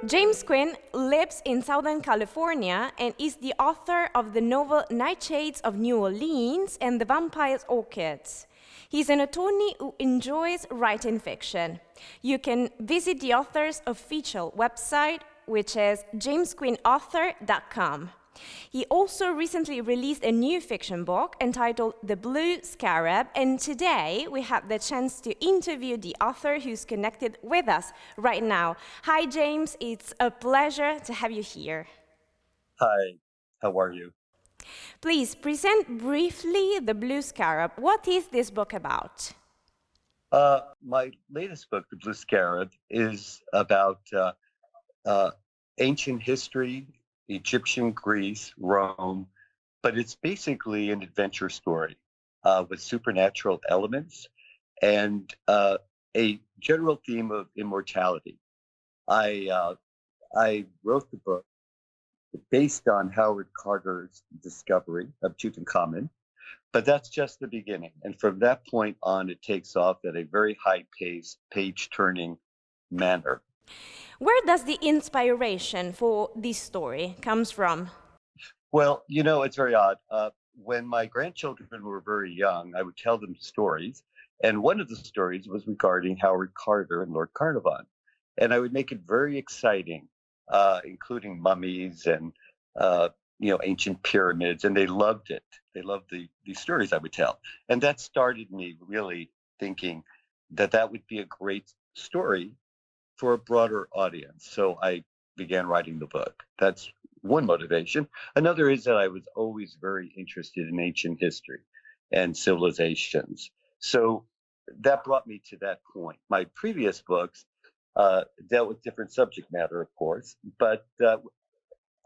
James Quinn lives in Southern California and is the author of the novel Nightshades of New Orleans and The Vampire's Orchids. He's an attorney who enjoys writing fiction. You can visit the author's official website, which is jamesquinnauthor.com. He also recently released a new fiction book entitled The Blue Scarab, and today we have the chance to interview the author who's connected with us right now. Hi, James. It's a pleasure to have you here. Hi, how are you? Please present briefly The Blue Scarab. What is this book about? My latest book, The Blue Scarab, is about ancient history, Egyptian Greece, Rome, but it's basically an adventure story with supernatural elements and a general theme of immortality. I wrote the book based on Howard Carter's discovery of Tutankhamun, but that's just the beginning. And from that point on, it takes off at a very high pace, page-turning manner. Where does the inspiration for this story comes from? Well, you know, it's very odd. When my grandchildren were very young, I would tell them stories. And one of the stories was regarding Howard Carter and Lord Carnarvon. And I would make it very exciting, including mummies and, ancient pyramids. And they loved it. They loved the stories I would tell. And that started me really thinking that that would be a great story for a broader audience. So I began writing the book. That's one motivation. Another is that I was always very interested in ancient history and civilizations. So that brought me to that point. My previous books dealt with different subject matter, of course, but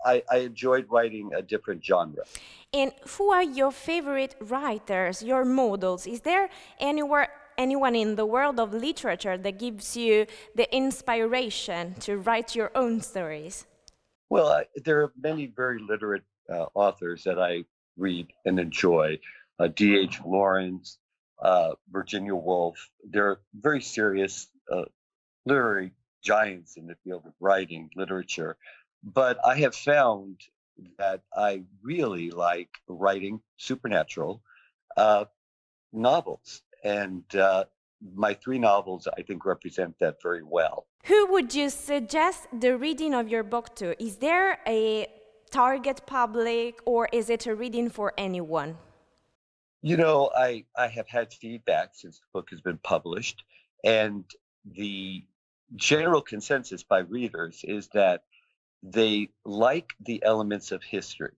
I enjoyed writing a different genre. And who are your favorite writers, your models? Is there anyone in the world of literature that gives you the inspiration to write your own stories? Well, there are many very literate authors that I read and enjoy. D.H. Lawrence, Virginia Woolf. They're very serious literary giants in the field of writing, literature. But I have found that I really like writing supernatural novels. And my three novels, I think, represent that very well. Who would you suggest the reading of your book to? Is there a target public, or is it a reading for anyone? You know, I have had feedback since the book has been published, and the general consensus by readers is that they like the elements of history,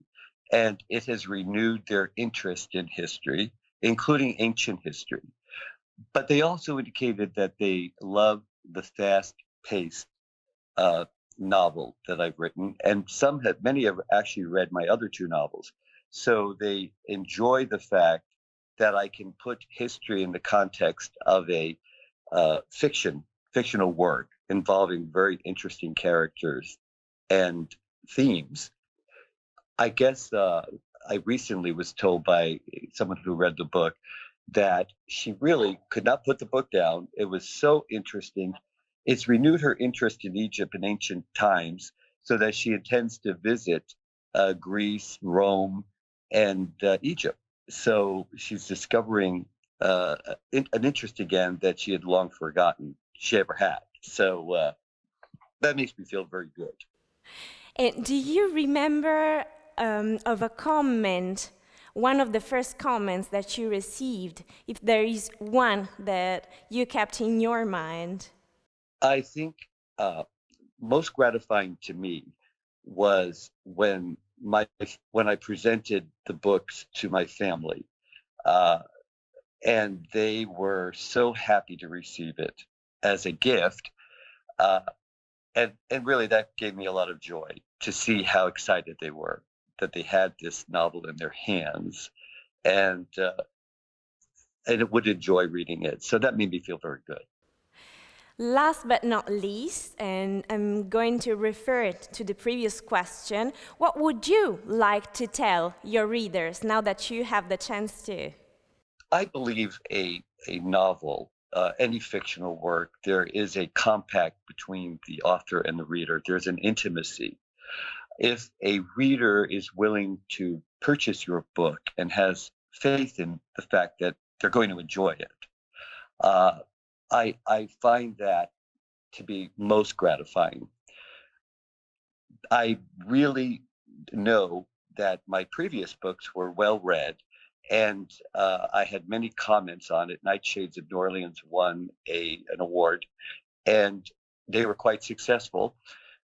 and it has renewed their interest in history, including ancient history. But they also indicated that they love the fast-paced novel that I've written, and many have actually read my other two novels. So they enjoy the fact that I can put history in the context of a fictional work involving very interesting characters and themes. I guess I recently was told by someone who read the book that she really could not put the book down. It was so interesting. It's renewed her interest in Egypt in ancient times, so that she intends to visit Greece, Rome, and Egypt. So she's discovering an interest again that she had long forgotten she ever had. So that makes me feel very good. And do you remember of a comment, one of the first comments that you received, if there is one that you kept in your mind? I think most gratifying to me was when I presented the books to my family, and they were so happy to receive it as a gift. And really, that gave me a lot of joy to see how excited they were that they had this novel in their hands, and it would enjoy reading it. So that made me feel very good. Last but not least, and I'm going to refer it to the previous question, what would you like to tell your readers now that you have the chance to? I believe a novel any fictional work, there is a compact between the author and the reader. There's an intimacy. If a reader is willing to purchase your book and has faith in the fact that they're going to enjoy it, I find that to be most gratifying. I really know that my previous books were well read, and I had many comments on it. Nightshades of New Orleans won an award, and they were quite successful.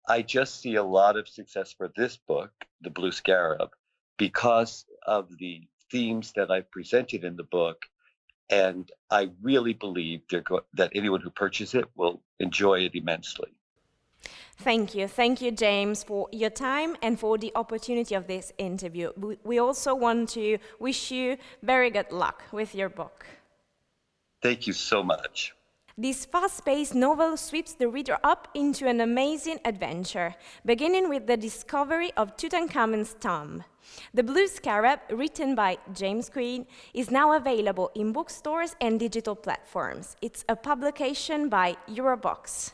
I just see a lot of success for this book, The Blue Scarab, because of the themes that I've presented in the book. And I really believe that anyone who purchases it will enjoy it immensely. Thank you. Thank you, James, for your time and for the opportunity of this interview. We also want to wish you very good luck with your book. Thank you so much. This fast-paced novel sweeps the reader up into an amazing adventure, beginning with the discovery of Tutankhamun's tomb. The Blue Scarab, written by James Quinn, is now available in bookstores and digital platforms. It's a publication by Eurobox.